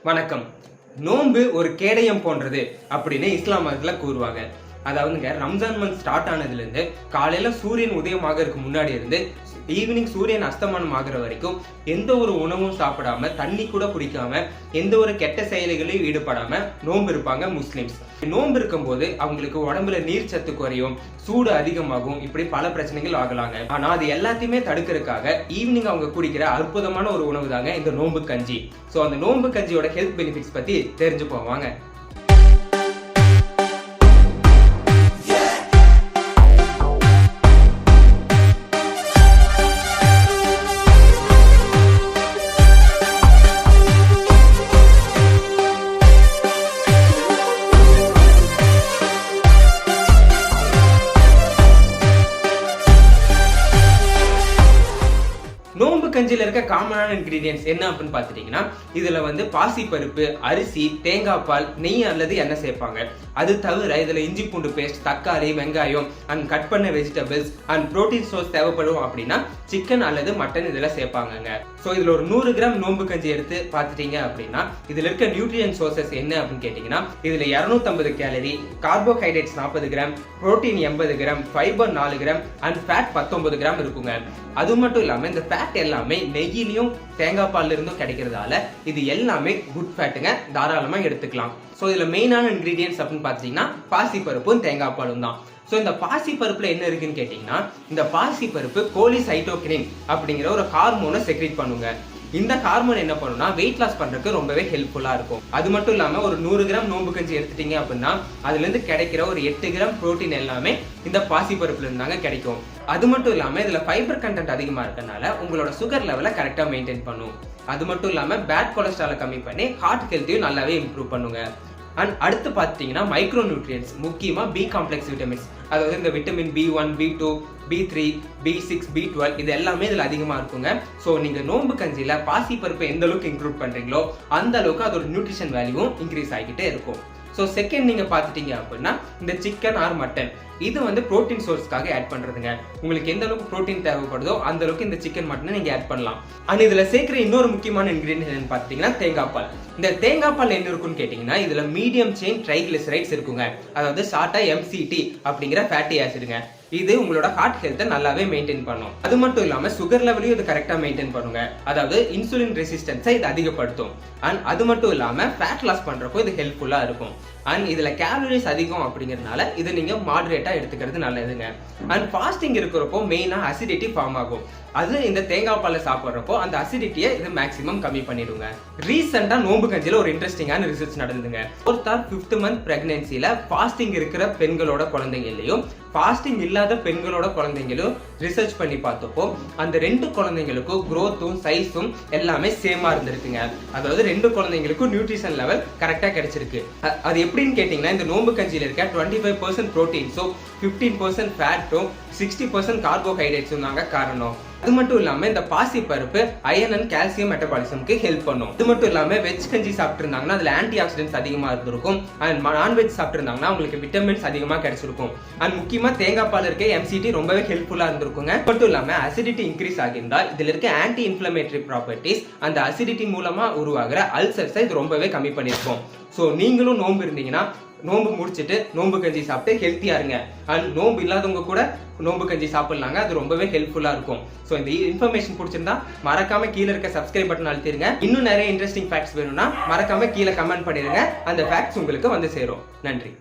வணக்கம். நோன்பு ஒரு கேடயம் போன்றது அப்படின்னு இஸ்லாம் மதத்துல கூறுவாங்க. அதாவதுங்க ரம்ஜான் மந்த் ஸ்டார்ட் ஆனதுல இருந்து காலையில சூரியன் உதயமாகறதுக்கு முன்னாடி இருந்து ஈவினிங் சூரியன் அஸ்தமனம் ஆகிற வரைக்கும் எந்த ஒரு உணவும் சாப்பிடாம தண்ணி கூட குடிக்காம எந்த ஒரு கெட்ட செயல்களையும் ஈடுபடாம நோன்பு இருப்பாங்க முஸ்லிம்ஸ். நோன்பு இருக்கும் போது அவங்களுக்கு உடம்புல நீர் சத்து குறையும், சூடு அதிகமாகும், இப்படி பல பிரச்சனைகள் ஆகலாங்க. ஆனா அது எல்லாத்தையுமே தடுக்கிறதுக்காக ஈவினிங் அவங்க குடிக்கிற அற்புதமான ஒரு உணவு தாங்க இந்த நோன்பு கஞ்சி. சோ அந்த நோன்பு கஞ்சியோட ஹெல்த் பெனிஃபிட்ஸ் பத்தி தெரிஞ்சு போவாங்க. நோன்பு கஞ்சியில இருக்க காமனான இன்கிரீடியன்ஸ் என்ன அப்படின்னு பாத்துட்டீங்கன்னா, இதுல பாசி பருப்பு, அரிசி, தேங்காய் பால், நெய் அல்லது எண்ணெய் சேர்ப்பாங்க. அது தவிர இதுல இஞ்சி பூண்டு பேஸ்ட், தக்காளி, வெங்காயம் அண்ட் கட் பண்ண வெஜிடபிள்ஸ் அண்ட் புரோட்டீன் சோர்ஸ் தேவைப்படும் அப்படின்னா சிக்கன் அல்லது மட்டன் இதுல சேர்ப்பாங்க. சோ இதுல ஒரு 100 கிராம் நோன்பு கஞ்சி எடுத்து பாத்துட்டீங்க அப்படின்னா இதுல இருக்க நியூட்ரியன் சோர்சஸ் என்ன அப்படின்னு கேட்டீங்கன்னா, இதுல 250 calorie, carbohydrates 40 gram, protein 80 gram, fibre 4 gram and fat 19 gram இருக்குங்க. அது மட்டும் இல்லாம இந்த ஃபேட் எல்லாமே நெய்யிலையும் தேங்காய் பால்ல இருந்தும் கிடைக்கிறதால இது எல்லாமே குட் ஃபேட்டுங்க, தாராளமா எடுத்துக்கலாம். சோ இதுல மெயினான இன்கிரீடியன்ஸ் அப்படின்னு பாத்தீங்கன்னா பாசி பருப்பும் தேங்காய் பாலும் தான். சோ இந்த பாசி பருப்புல என்ன இருக்குன்னு கேட்டீங்கன்னா, இந்த பாசி பருப்பு கோலிசைட்டோகினின் அப்படிங்கிற ஒரு ஹார்மோனை செக்ரீட் பண்ணுங்க. இந்த ஹார்மோன் என்ன பண்ணும்னா வெயிட் லாஸ் பண்றதுக்கு ரொம்பவே ஹெல்ப்ஃபுல்லா இருக்கும். அது மட்டும் இல்லாம ஒரு 100 கிராம் நோன்பு கஞ்சி எடுத்துட்டீங்க அப்படின்னா அதுல இருந்து கிடைக்கிற ஒரு 8 கிராம் புரோட்டீன் எல்லாமே இந்த பாசி பருப்புல இருந்தாங்க கிடைக்கும். அது மட்டும் இல்லாம இதுல ஃபைபர் கண்டென்ட் அதிகமா இருக்கனால உங்களோட சுகர் லெவலை கரெக்டா மெயின்டைன் பண்ணும். அது மட்டும் இல்லாம பேட் கொலஸ்ட்ராலை கம்மி பண்ணி ஹார்ட் ஹெல்த்தையும் நல்லாவே இம்ப்ரூவ் பண்ணுங்க. அண்ட் அடுத்து பாத்தீங்கன்னா மைக்ரோ நியூட்ரியன்ஸ், முக்கியமா பி காம்ப்ளெக்ஸ் விட்டமின்ஸ், அதாவது இந்த vitamin B1, B2, B3, B6, B12 இது எல்லாமே இதுல அதிகமா இருக்குங்க. சோ நீங்க நோன்பு கஞ்சியில பாசி பருப்பை எந்த அளவுக்கு இன்க்ளூட் பண்றீங்களோ அந்த அளவுக்கு அதோட நியூட்ரிஷன் வேல்யூவும் இன்க்ரீஸ் ஆகிட்டே இருக்கும். சோ செகண்ட் நீங்க பாத்துட்டீங்க அப்படின்னா இந்த சிக்கன் ஆர் மட்டன், இது புரோட்டீன் சோர்ஸ்க்காக ஆட் பண்றதுங்க. உங்களுக்கு எந்த அளவுக்கு புரோட்டீன் தேவைப்படுதோ அந்த அளவுக்கு இந்த சிக்கன் மட்டனை நீங்க ஆட் பண்ணலாம். அண்ட் இதுல சேர்க்கிற இன்னொரு முக்கியமான இன்கிரீடியன்ட் என்னன்னு பாத்தீங்கன்னா தேங்காய் பால். இந்த தேங்காய் பால் என்ன இருக்குன்னு கேட்டீங்கன்னா இதுல மீடியம் செயின் ட்ரைகிளிசரைட்ஸ் இருக்குங்க. அதாவது ஷார்ட்டா MCT அப்படிங்கிற ஃபேட்டி ஆசிடுங்க. இது உங்களோட ஹார்ட் ஹெல்த்தை நல்லாவே மெயின்டைன் பண்ணும். அது மட்டும் இல்லாம சுகர் லெவலையும் இது கரெக்டா மெயின்டைன் பண்ணுங்க. அதாவது இன்சுலின் ரெசிஸ்டன்ஸை இது அதிகப்படுத்தும். அண்ட் அது மட்டும் இல்லாம ஃபேட் லாஸ் பண்றப்போ இது ஹெல்ப்ஃபுல்லா இருக்கும். அண்ட் இதுல கேலரிஸ் அதிகம் அப்படிங்கறதுனால இது நீங்க மாடரேட்டா எடுத்துக்கிறது நல்லதுங்க. அண்ட் ஃபாஸ்டிங் இருக்கிறப்போ மெயினா அசிடிட்டி ஃபார்ம் ஆகும். அது இந்த தேங்காய் பாலை சாப்பிட்றப்போ அந்த அசிடிட்டியை இது மேக்ஸிமம் கம்மி பண்ணிடுங்க. ரீசெண்டா நோன்பு கஞ்சியில ஒரு இன்ட்ரெஸ்டிங்கான ரிசர்ச் நடந்ததுங்க. 4th or 5th மந்த் பிரெக்னன்சில ஃபாஸ்டிங் இருக்கிற பெண்களோட குழந்தைங்களையும் ஃபாஸ்டிங் இல்லாத பெண்களோட குழந்தைங்களும் ரிசர்ச் பண்ணி பார்த்தப்போ அந்த 2 குழந்தைங்களுக்கும் growthம் சைஸும் எல்லாமே சேமா இருந்திருக்குங்க. அதாவது 2 குழந்தைங்களுக்கும் நியூட்ரிஷன் லெவல் கரெக்டா கிடைச்சிருக்கு. அது எப்படின்னு கேட்டீங்கன்னா, இந்த நோன்பு கஞ்சியில இருக்க 25% புரோட்டீன்ஸும் 15% ஃபேட்டும் 60% கார்போஹைட்ரேட்ஸும் தாங்க காரணம். அது மட்டும் இல்லாம இந்த பாசி பருப்பு அயன் அண்ட் கால்சியம் மெட்டபாலிசம்க்கு ஹெல்ப் பண்ணும். அது மட்டும் இல்லாம வெஜ் கஞ்சி சாப்பிட்டு இருந்தாங்கன்னா அதுல ஆன்டி ஆக்சிடென்ட்ஸ் அதிகமா இருந்திருக்கும். அண்ட் நான்வெஜ் சாப்பிட்டு இருந்தாங்கன்னா உங்களுக்கு விட்டமின்ஸ் அதிகமா கிடைச்சிருக்கும். அண்ட் முக்கியமா தேங்காய் பால் இருக்க MCT ரொம்பவே ஹெல்ப்ஃபுல்லா இருந்திருக்குங்க. மட்டும் இல்லாம அசிடிட்டி இன்க்ரீஸ் ஆகியிருந்தா இதுல இருக்க ஆன்டி இன்ஃப்ளமேட்டரி ப்ராப்பர்ட்டிஸ் அந்த அசிடிட்டி மூலமா உருவாகிற அல்சர்ஸை இது ரொம்பவே கம்மி பண்ணிருக்கும். சோ நீங்களும் நோன்பு இருந்தீங்கன்னா நோன்பு முடிச்சிட்டு நோன்பு கஞ்சி சாப்பிட்டு ஹெல்த்தியா இருங்க. அண்ட் நோன்பு இல்லாதவங்க கூட நோன்பு கஞ்சி சாப்பிடலாங்க. அது ரொம்பவே ஹெல்ப்ஃபுல்லா இருக்கும். சோ இந்த இன்ஃபர்மேஷன் பிடிச்சிருந்தா மறக்காம கீழே இருக்க சப்ஸ்கிரைப் பட்டன் அழுத்திருங்க. இன்னும் நிறைய இன்ட்ரெஸ்டிங் ஃபேக்ட்ஸ் வேணும்னா மறக்காம கீழே கமெண்ட் பண்ணிருங்க. அந்த ஃபேக்ட்ஸ் உங்களுக்கு வந்து சேரும். நன்றி.